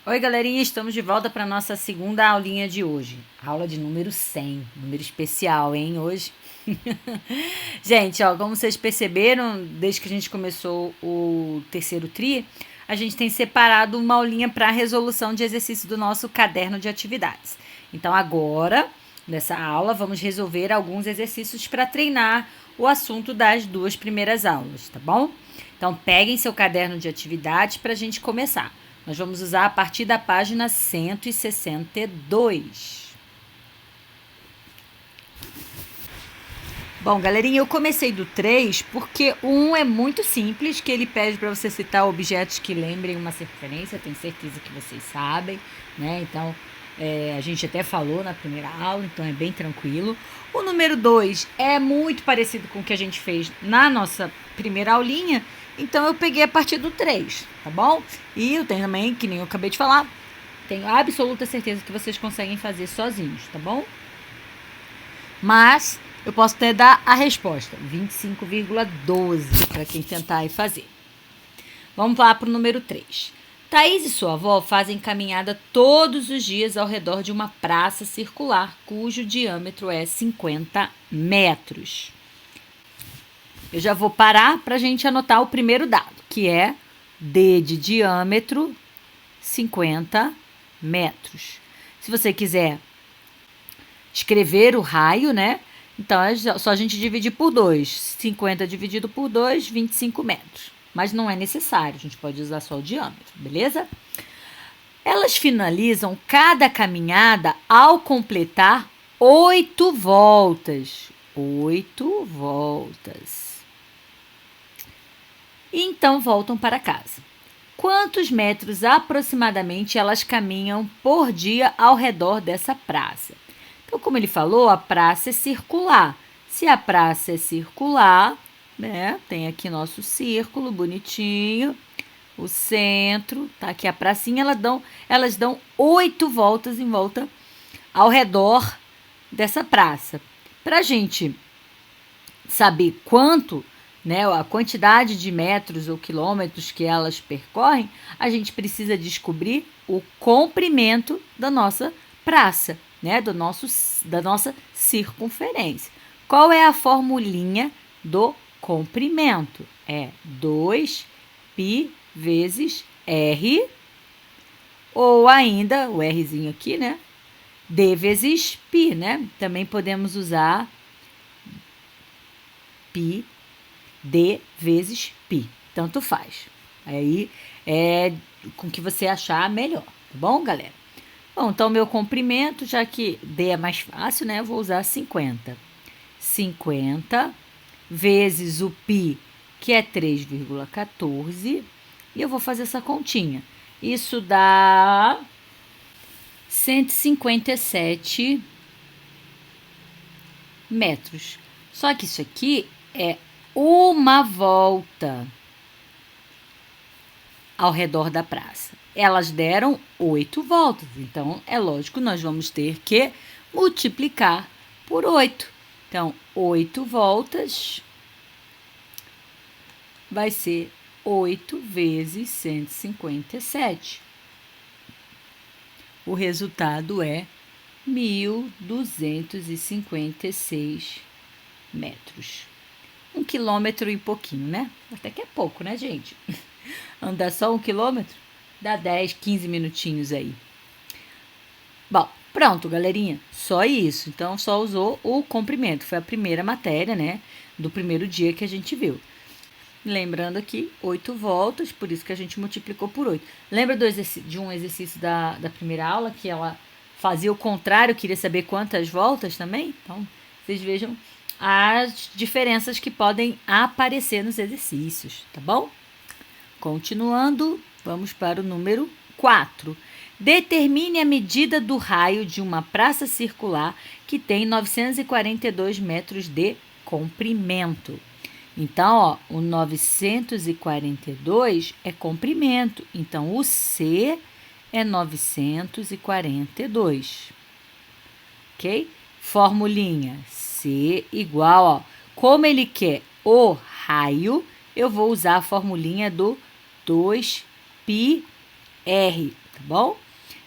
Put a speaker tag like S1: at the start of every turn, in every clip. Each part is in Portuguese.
S1: Oi, galerinha, estamos de volta para nossa segunda aulinha de hoje. Aula de número 100, número especial, hein, hoje. Gente, ó, como vocês perceberam, desde que a gente começou o terceiro tri, a gente tem separado uma aulinha para resolução de exercício do nosso caderno de atividades. Então, agora, nessa aula, vamos resolver alguns exercícios para treinar o assunto das duas primeiras aulas, tá bom? Então, peguem seu caderno de atividades para a gente começar. Nós vamos usar a partir da página 162. Bom, galerinha, eu comecei do 3 porque o 1 é muito simples, que ele pede para você citar objetos que lembrem uma referência, tenho certeza que vocês sabem, né? Então, a gente até falou na primeira aula, então é bem tranquilo. O número 2 é muito parecido com o que a gente fez na nossa primeira aulinha, então eu peguei a partir do 3, tá bom? E eu tenho também, que nem eu acabei de falar, tenho absoluta certeza que vocês conseguem fazer sozinhos, tá bom? Mas eu posso até dar a resposta, 25,12, para quem tentar aí fazer. Vamos lá para o número 3. Thaís e sua avó fazem caminhada todos os dias ao redor de uma praça circular, cujo diâmetro é 50 metros. Eu já vou parar para a gente anotar o primeiro dado, que é D de diâmetro, 50 metros. Se você quiser escrever o raio, né? Então, é só a gente dividir por 2. 50 dividido por 2, 25 metros. Mas não é necessário, a gente pode usar só o diâmetro, beleza? Elas finalizam cada caminhada ao completar 8 voltas. 8 voltas. E então voltam para casa. Quantos metros aproximadamente elas caminham por dia ao redor dessa praça? Então, como ele falou, a praça é circular. Se a praça é circular, né? Tem aqui nosso círculo bonitinho, o centro, tá aqui a pracinha, elas dão 8 voltas em volta ao redor dessa praça. Para a gente saber quanto, né, a quantidade de metros ou quilômetros que elas percorrem, a gente precisa descobrir o comprimento da nossa praça, né, da nossa circunferência. Qual é a formulinha do comprimento? É 2π vezes r, ou ainda, o rzinho aqui, né, d vezes π, né? Também podemos usar π, d vezes π, tanto faz. Aí é com que você achar melhor, tá bom, galera? Bom, então meu comprimento, já que d é mais fácil, né, eu vou usar 50. 50 vezes o π, que é 3,14, e eu vou fazer essa continha. Isso dá 157 metros. Só que isso aqui é uma volta ao redor da praça. Elas deram 8 voltas, então é lógico, nós vamos ter que multiplicar por 8. Então, 8 voltas vai ser 8 vezes 157. O resultado é 1.256 metros. 1 quilômetro e pouquinho, né? Até que é pouco, né, gente? Andar só 1 quilômetro dá 10, 15 minutinhos aí. Bom, pronto, galerinha. Só isso. Então, só usou o comprimento. Foi a primeira matéria, né? Do primeiro dia que a gente viu. Lembrando aqui, 8 voltas, por isso que a gente multiplicou por 8. Lembra de um exercício da primeira aula, que ela fazia o contrário, queria saber quantas voltas também? Então, vocês vejam as diferenças que podem aparecer nos exercícios, tá bom? Continuando, vamos para o número 4. Determine a medida do raio de uma praça circular que tem 942 metros de comprimento. Então, ó, o 942 é comprimento. Então, o C é 942. Ok? Formulinha. C igual, ó. Como ele quer o raio, eu vou usar a formulinha do 2πr. tá bom?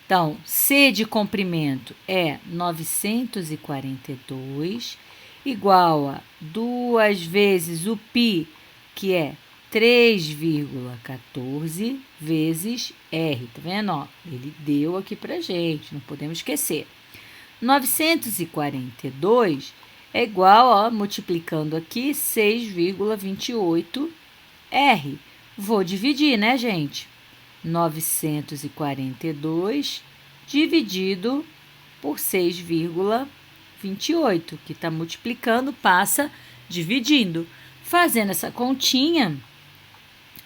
S1: Então, C de comprimento é 942, igual a 2 vezes o π, que é 3,14 vezes R. Tá vendo? Ó, ele deu aqui pra gente, não podemos esquecer. 942 é igual, ó, multiplicando aqui, 6,28 R. Vou dividir, né, gente? 942 dividido por 6,28, que está multiplicando, passa dividindo. Fazendo essa continha,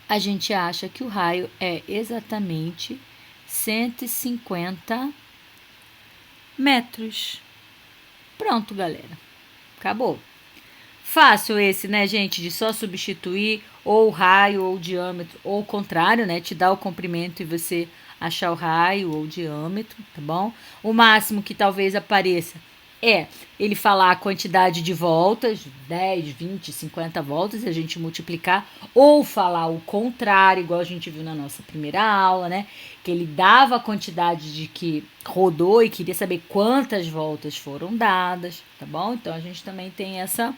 S1: a gente acha que o raio é exatamente 150 metros. Pronto, galera. Acabou. Fácil esse, né, gente, de só substituir ou o raio ou o diâmetro, ou o contrário, né, te dá o comprimento e você achar o raio ou o diâmetro, tá bom? O máximo que talvez apareça é ele falar a quantidade de voltas, 10, 20, 50 voltas, e a gente multiplicar, ou falar o contrário, igual a gente viu na nossa primeira aula, né, que ele dava a quantidade de que rodou e queria saber quantas voltas foram dadas, tá bom? Então, a gente também tem essa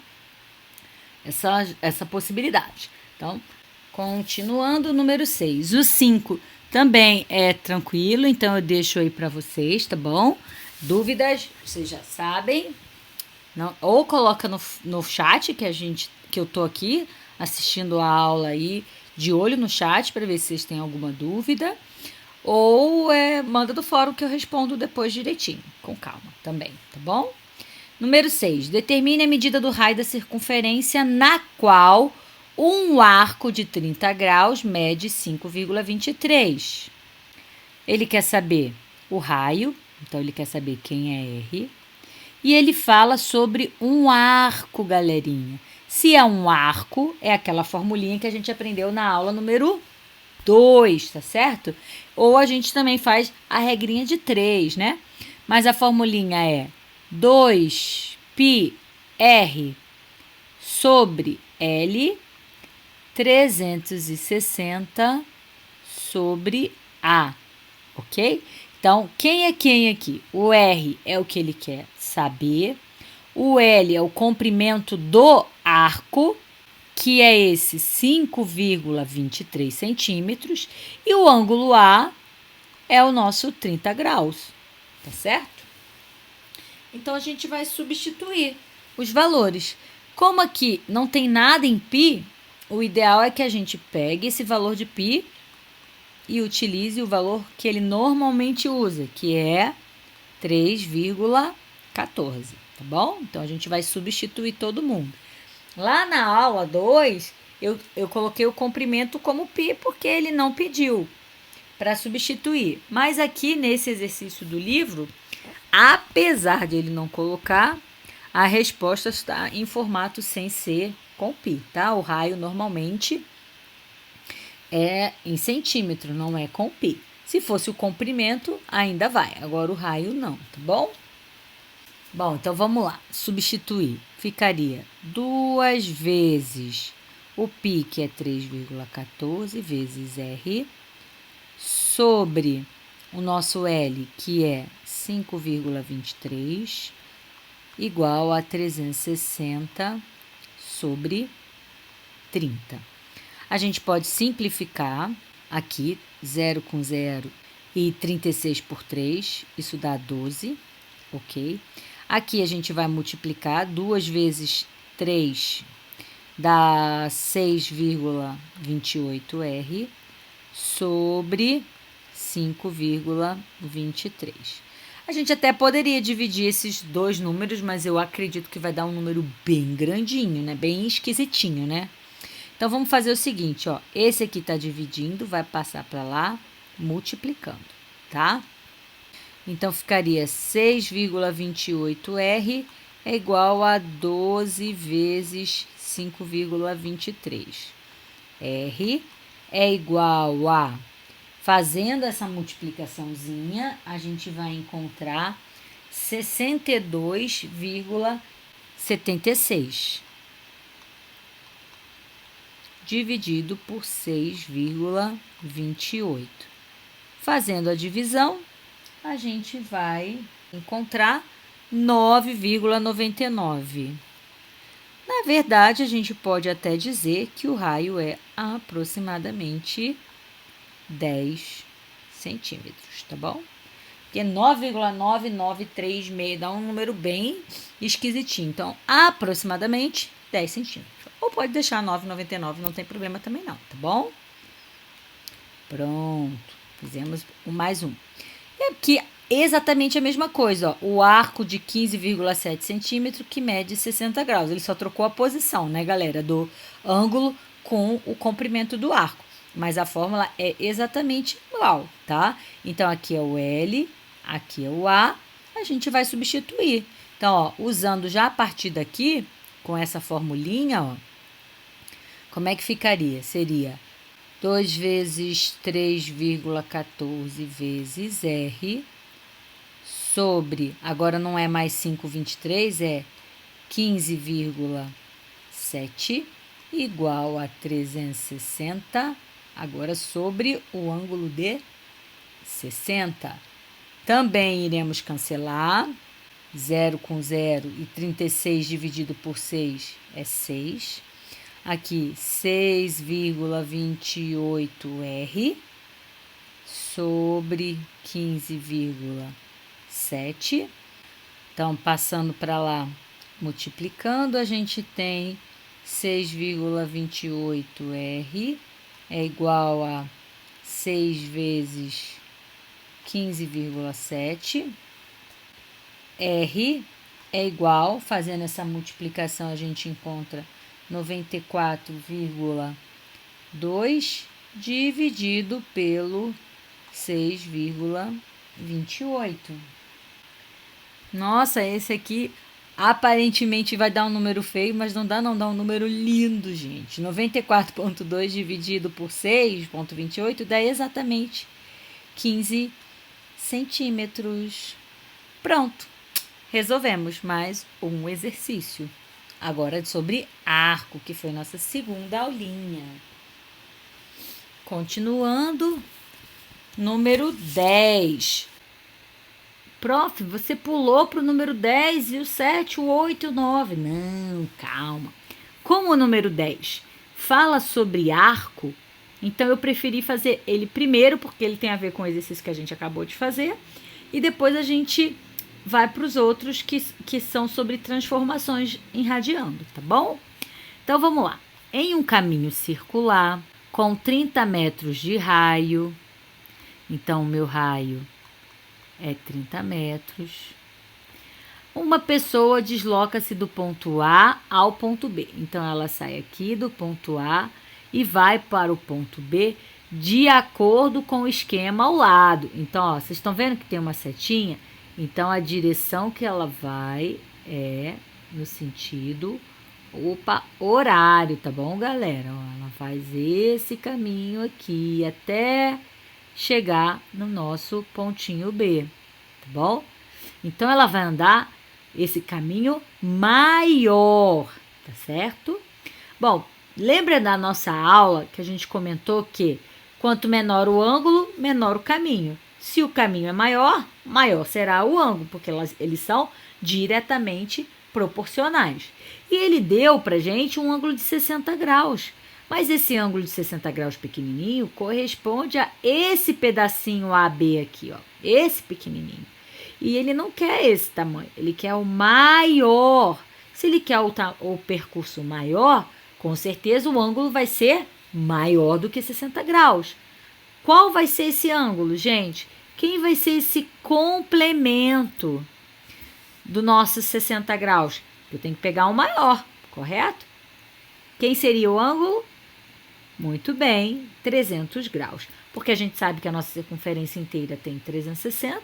S1: possibilidade. Então, continuando, o número 6. O 5 também é tranquilo, então eu deixo aí para vocês, tá bom? Dúvidas, vocês já sabem. Não, ou coloca no chat que eu tô aqui assistindo a aula aí, de olho no chat para ver se vocês têm alguma dúvida. Ou manda do fórum que eu respondo depois direitinho, com calma também, tá bom? Número 6. Determine a medida do raio da circunferência na qual um arco de 30 graus mede 5,23. Ele quer saber o raio, então ele quer saber quem é R. E ele fala sobre um arco, galerinha. Se é um arco, é aquela formulinha que a gente aprendeu na aula número 2, tá certo? Ou a gente também faz a regrinha de 3, né? Mas a formulinha é 2πr sobre L 360 sobre A, ok? Então, quem é quem aqui? O R é o que ele quer saber, o L é o comprimento do arco, que é esse 5,23 centímetros, e o ângulo A é o nosso 30 graus, tá certo? Então, a gente vai substituir os valores. Como aqui não tem nada em π, o ideal é que a gente pegue esse valor de π e utilize o valor que ele normalmente usa, que é 3,14, tá bom? Então, a gente vai substituir todo mundo. Lá na aula 2, eu coloquei o comprimento como π, porque ele não pediu para substituir. Mas aqui, nesse exercício do livro, apesar de ele não colocar, a resposta está em formato sem ser com π, tá? O raio normalmente é em centímetro, não é com π. Se fosse o comprimento, ainda vai. Agora o raio não, tá bom? Bom, então vamos lá. Substituir. Ficaria 2 vezes o π, que é 3,14, vezes R, sobre o nosso L, que é 5,23, igual a 360 sobre 30. A gente pode simplificar aqui, 0 com 0 e 36 por 3, isso dá 12, ok? Aqui a gente vai multiplicar 2 vezes 3 dá 6,28R sobre 5,23. A gente até poderia dividir esses dois números, mas eu acredito que vai dar um número bem grandinho, né? Bem esquisitinho, né? Então, vamos fazer o seguinte, ó. Esse aqui tá dividindo, vai passar para lá, multiplicando, tá? Então, ficaria 6,28R é igual a 12 vezes 5,23. R é igual a... Fazendo essa multiplicaçãozinha, a gente vai encontrar 62,76 dividido por 6,28. Fazendo a divisão, a gente vai encontrar 9,99. Na verdade, a gente pode até dizer que o raio é aproximadamente 10 centímetros, tá bom? Porque 9,9936 dá um número bem esquisitinho. Então, aproximadamente 10 centímetros. Ou pode deixar 9,99, não tem problema também não, tá bom? Pronto, fizemos mais um. E aqui, exatamente a mesma coisa, ó, o arco de 15,7 centímetros que mede 60 graus. Ele só trocou a posição, né, galera, do ângulo com o comprimento do arco. Mas a fórmula é exatamente igual, tá? Então, aqui é o L, aqui é o A, a gente vai substituir. Então, ó, usando já a partir daqui, com essa formulinha, ó, como é que ficaria? Seria 2 vezes 3,14 vezes R sobre, agora não é mais 5,23, é 15,7 igual a 360, agora sobre o ângulo de 60. Também iremos cancelar, 0 com 0 e 36 dividido por 6 é 6. Aqui, 6,28R sobre 15,7. Então, passando para lá, multiplicando, a gente tem 6,28R é igual a 6 vezes 15,7. R é igual, fazendo essa multiplicação, a gente encontra 94,2 dividido pelo 6,28. Nossa, esse aqui aparentemente vai dar um número feio, mas não dá um número lindo, gente. 94,2 dividido por 6,28 dá exatamente 15 centímetros. Pronto, resolvemos mais um exercício. Agora sobre arco, que foi nossa segunda aulinha. Continuando, número 10. Prof, você pulou para o número 10 e o 7, o 8 e o 9. Não, calma. Como o número 10 fala sobre arco, então eu preferi fazer ele primeiro, porque ele tem a ver com o exercício que a gente acabou de fazer, e depois a gente vai para os outros que são sobre transformações em radiano, tá bom? Então, vamos lá. Em um caminho circular, com 30 metros de raio, então o meu raio é 30 metros, uma pessoa desloca-se do ponto A ao ponto B. Então, ela sai aqui do ponto A e vai para o ponto B de acordo com o esquema ao lado. Então, ó, vocês estão vendo que tem uma setinha? Então, a direção que ela vai é no sentido horário, tá bom, galera? Ó, ela faz esse caminho aqui até chegar no nosso pontinho B, tá bom? Então, ela vai andar esse caminho maior, tá certo? Bom, lembra da nossa aula que a gente comentou que quanto menor o ângulo, menor o caminho. Se o caminho é maior, maior será o ângulo, porque eles são diretamente proporcionais. E ele deu para gente um ângulo de 60 graus. Mas esse ângulo de 60 graus pequenininho corresponde a esse pedacinho AB aqui, ó, esse pequenininho. E ele não quer esse tamanho, ele quer o maior. Se ele quer o percurso maior, com certeza o ângulo vai ser maior do que 60 graus. Qual vai ser esse ângulo, gente? Quem vai ser esse complemento do nosso 60 graus? Eu tenho que pegar o maior, correto? Quem seria o ângulo? Muito bem, 300 graus. Porque a gente sabe que a nossa circunferência inteira tem 360.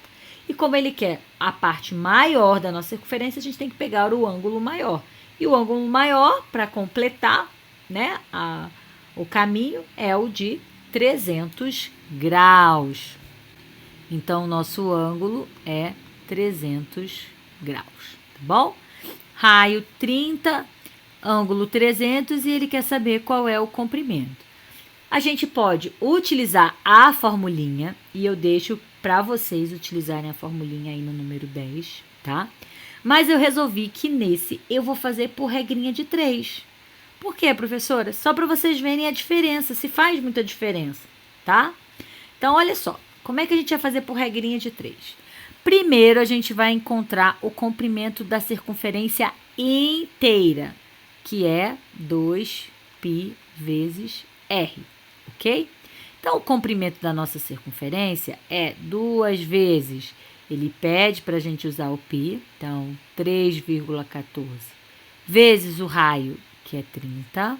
S1: E como ele quer a parte maior da nossa circunferência, a gente tem que pegar o ângulo maior. E o ângulo maior, para completar, né, o caminho, é o de 300 graus. Então, o nosso ângulo é 300 graus, tá bom? Raio 30, ângulo 300 e ele quer saber qual é o comprimento. A gente pode utilizar a formulinha, e eu deixo para vocês utilizarem a formulinha aí no número 10, tá? Mas eu resolvi que nesse eu vou fazer por regrinha de 3. Por quê, professora? Só para vocês verem a diferença, se faz muita diferença, tá? Então, olha só, como é que a gente vai fazer por regrinha de 3? Primeiro, a gente vai encontrar o comprimento da circunferência inteira, que é 2π vezes r, ok? Então, o comprimento da nossa circunferência é 2 vezes, ele pede para a gente usar o π, então 3,14 vezes o raio, que é 30.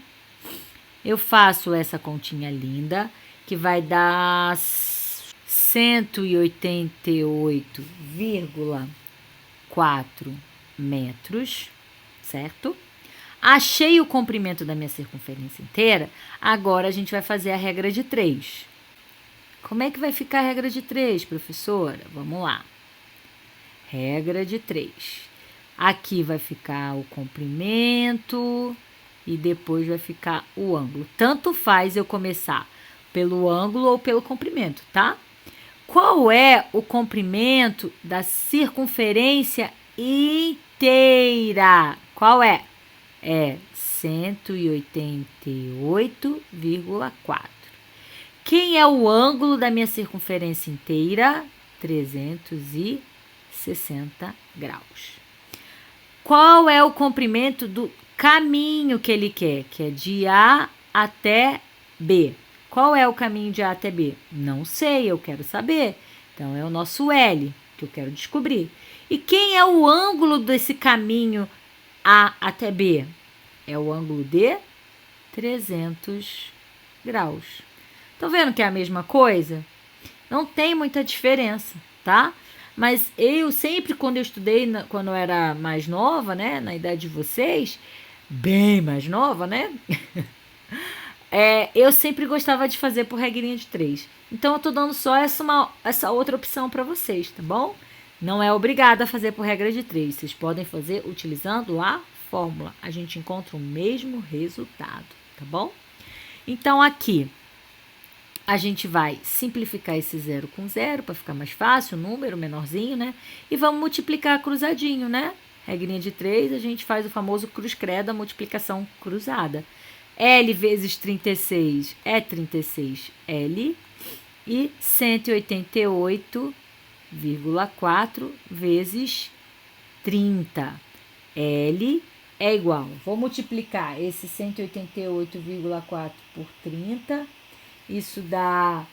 S1: Eu faço essa continha linda, que vai dar 188,4 metros, certo? Achei o comprimento da minha circunferência inteira, agora a gente vai fazer a regra de 3. Como é que vai ficar a regra de 3, professora? Vamos lá. Regra de 3. Aqui vai ficar o comprimento e depois vai ficar o ângulo. Tanto faz eu começar pelo ângulo ou pelo comprimento, tá? Qual é o comprimento da circunferência inteira? Qual é? É 188,4. Quem é o ângulo da minha circunferência inteira? 360 graus. Qual é o comprimento do caminho que ele quer? Que é de A até B. Qual é o caminho de A até B? Não sei, eu quero saber. Então, é o nosso L, que eu quero descobrir. E quem é o ângulo desse caminho A até B? É o ângulo de 300 graus. Estão vendo que é a mesma coisa? Não tem muita diferença, tá? Mas eu sempre, quando eu estudei, quando eu era mais nova, né? Na idade de vocês, bem mais nova, né? Eu sempre gostava de fazer por regrinha de 3. Então, eu tô dando só essa outra opção para vocês, tá bom? Não é obrigado a fazer por regra de 3. Vocês podem fazer utilizando a fórmula. A gente encontra o mesmo resultado, tá bom? Então, aqui, a gente vai simplificar esse 0 com 0 para ficar mais fácil, o número menorzinho, né? E vamos multiplicar cruzadinho, né? Regrinha de 3, a gente faz o famoso cruz-credo, a multiplicação cruzada. L vezes 36 é 36L e 188,4 vezes 30. L é igual. Vou multiplicar esse 188,4 por 30. Isso dá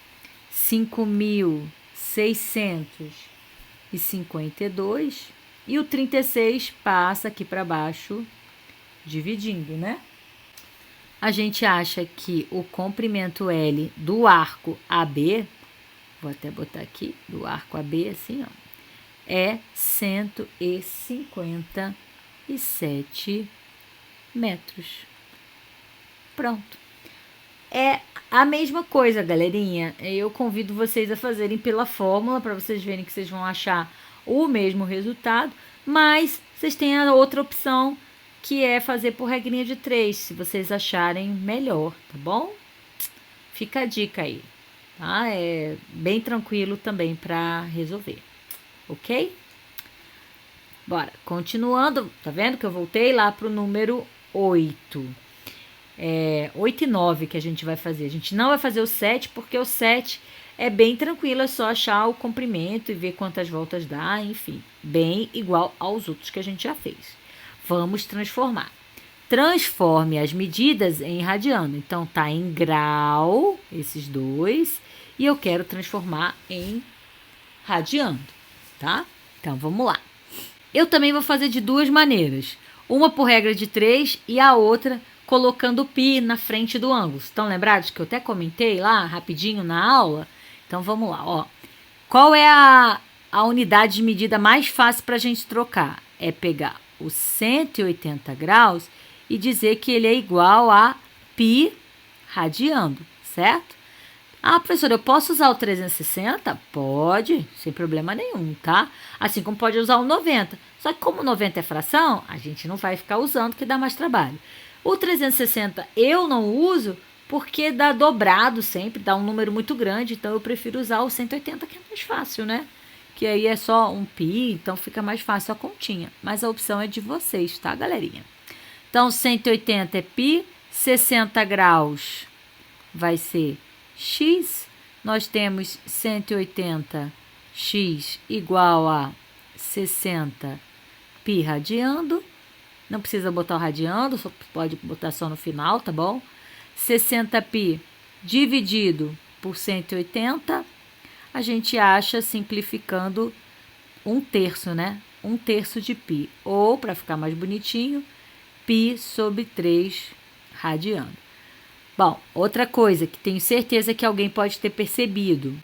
S1: 5.652. E o 36 passa aqui para baixo, dividindo, né? A gente acha que o comprimento L do arco AB, vou até botar aqui, do arco AB, assim, ó, é 157 metros. Pronto. É a mesma coisa, galerinha. Eu convido vocês a fazerem pela fórmula, para vocês verem que vocês vão achar o mesmo resultado, mas vocês têm a outra opção, que é fazer por regrinha de 3, se vocês acharem melhor, tá bom? Fica a dica aí, tá? É bem tranquilo também para resolver, ok? Bora, continuando, tá vendo que eu voltei lá pro número 8. 8 e 9 que a gente vai fazer. A gente não vai fazer o 7, porque o 7 é bem tranquilo, é só achar o comprimento e ver quantas voltas dá, enfim, bem igual aos outros que a gente já fez. Vamos transformar. Transforme as medidas em radiano. Então, tá em grau, esses dois, e eu quero transformar em radiano, tá? Então, vamos lá. Eu também vou fazer de duas maneiras. Uma por regra de 3 e a outra colocando o π na frente do ângulo. Estão lembrados que eu até comentei lá rapidinho na aula? Então, vamos lá, ó. Qual é a unidade de medida mais fácil para a gente trocar? É pegar os 180 graus e dizer que ele é igual a π radiando, certo? Ah, professora, eu posso usar o 360? Pode, sem problema nenhum, tá? Assim como pode usar o 90. Só que como 90 é fração, a gente não vai ficar usando, que dá mais trabalho. O 360 eu não uso porque dá dobrado sempre, dá um número muito grande, então eu prefiro usar o 180, que é mais fácil, né? Que aí é só um pi, então fica mais fácil a continha. Mas a opção é de vocês, tá, galerinha? Então, 180 é pi, 60 graus vai ser x. Nós temos 180x igual a 60 pi radiando. Não precisa botar o radiando, só pode botar só no final, tá bom? 60 pi dividido por 180, a gente acha, simplificando, 1/3, né? 1/3 de pi. Ou, para ficar mais bonitinho, pi sobre 3 radiando. Bom, outra coisa que tenho certeza que alguém pode ter percebido.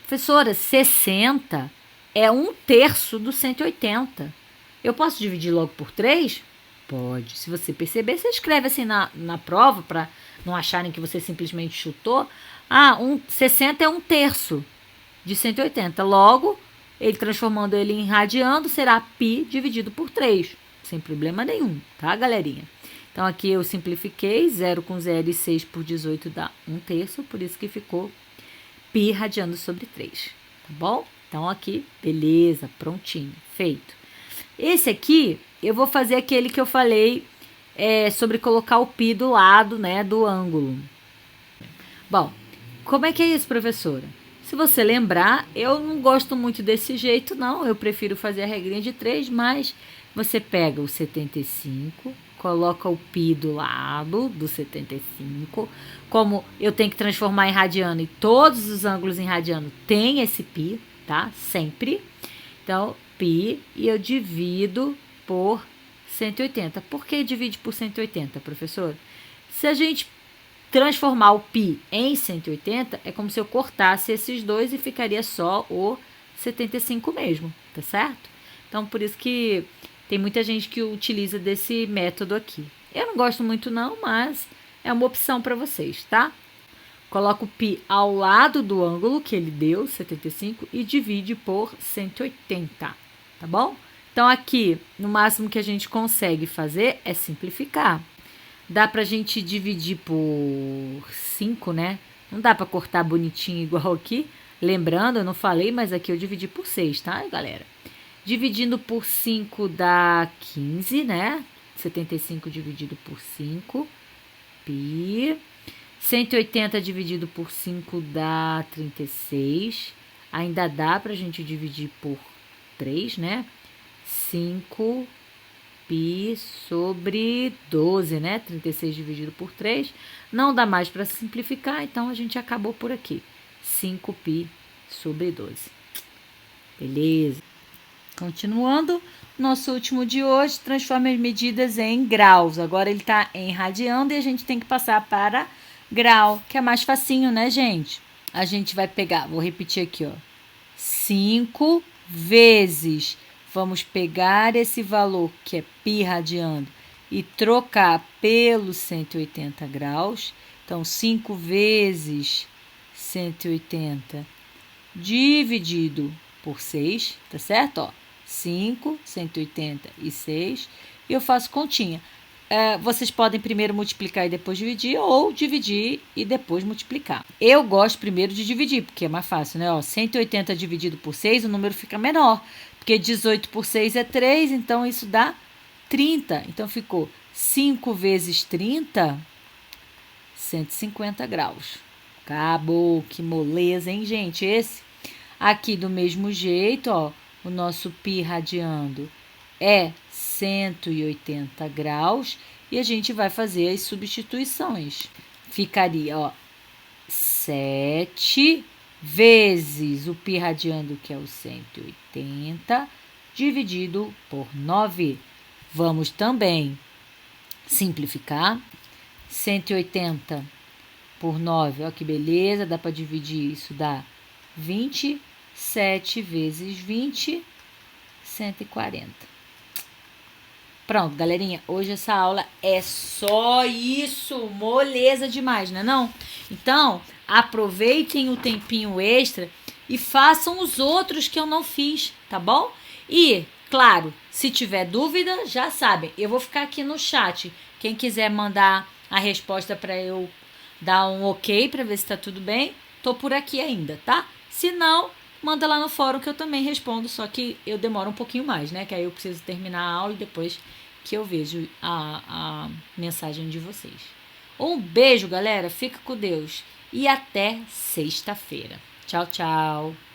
S1: Professora, 60 é 1/3 do 180. Eu posso dividir logo por 3? Pode. Se você perceber, você escreve assim na prova, para não acharem que você simplesmente chutou. 60 é 1/3 de 180. Logo, ele transformando ele em radiando, será pi dividido por 3. Sem problema nenhum, tá, galerinha? Então, aqui eu simplifiquei. 0 com 0 e 6 por 18 dá 1/3. Por isso que ficou pi radiando sobre 3. Tá bom? Então, aqui, beleza, prontinho, feito. Esse aqui, eu vou fazer aquele que eu falei sobre colocar o pi do lado, né, do ângulo. Bom, como é que é isso, professora? Se você lembrar, eu não gosto muito desse jeito, não. Eu prefiro fazer a regrinha de 3, mas você pega o 75, coloca o pi do lado do 75. Como eu tenho que transformar em radiano e todos os ângulos em radiano tem esse pi, tá? Sempre. Então, pi, e eu divido por 180. Por que divide por 180, professor? Se a gente transformar o pi em 180, é como se eu cortasse esses dois e ficaria só o 75 mesmo, tá certo? Então, por isso que tem muita gente que utiliza desse método aqui. Eu não gosto muito não, mas é uma opção para vocês, tá? Coloca o pi ao lado do ângulo que ele deu, 75, e divide por 180, tá bom? Então, aqui, no máximo que a gente consegue fazer é simplificar. Dá pra gente dividir por 5, né? Não dá pra cortar bonitinho igual aqui. Lembrando, eu não falei, mas aqui eu dividi por 6, tá, galera? Dividindo por 5 dá 15, né? 75 dividido por 5, pi. 180 dividido por 5 dá 36. Ainda dá pra gente dividir por 3, né? 5 pi sobre 12, né? 36 dividido por 3. Não dá mais para simplificar, então a gente acabou por aqui. 5 pi sobre 12. Beleza. Continuando, nosso último de hoje, transforma as medidas em graus. Agora ele está em radiando e a gente tem que passar para grau, que é mais facinho, né, gente? A gente vai pegar, vou repetir aqui, ó. 5 vezes... Vamos pegar esse valor, que é pi radiando, e trocar pelo 180 graus. Então, 5 vezes 180 dividido por 6, tá certo? Ó, 5, 180 e 6. E eu faço continha. Vocês podem primeiro multiplicar e depois dividir, ou dividir e depois multiplicar. Eu gosto primeiro de dividir, porque é mais fácil, né? Ó, 180 dividido por 6, o número fica menor. Porque 18 por 6 é 3, então isso dá 30. Então, ficou 5 vezes 30, 150 graus. Acabou, que moleza, hein, gente? Esse aqui do mesmo jeito, ó, o nosso pi radiando é 180 graus. E a gente vai fazer as substituições. Ficaria, ó, 7 vezes o pi radiando, que é o 180, dividido por 9. Vamos também simplificar. 180 por 9, ó que beleza, dá para dividir isso, dá 20. 7 vezes 20, 140. Pronto, galerinha, hoje essa aula é só isso, moleza demais, né não? Então, aproveitem o tempinho extra e façam os outros que eu não fiz, tá bom? E, claro, se tiver dúvida, já sabem, eu vou ficar aqui no chat. Quem quiser mandar a resposta para eu dar um ok para ver se tá tudo bem, tô por aqui ainda, tá? Se não, manda lá no fórum que eu também respondo, só que eu demoro um pouquinho mais, né? Que aí eu preciso terminar a aula e depois que eu vejo a mensagem de vocês. Um beijo, galera. Fica com Deus. E até sexta-feira. Tchau, tchau.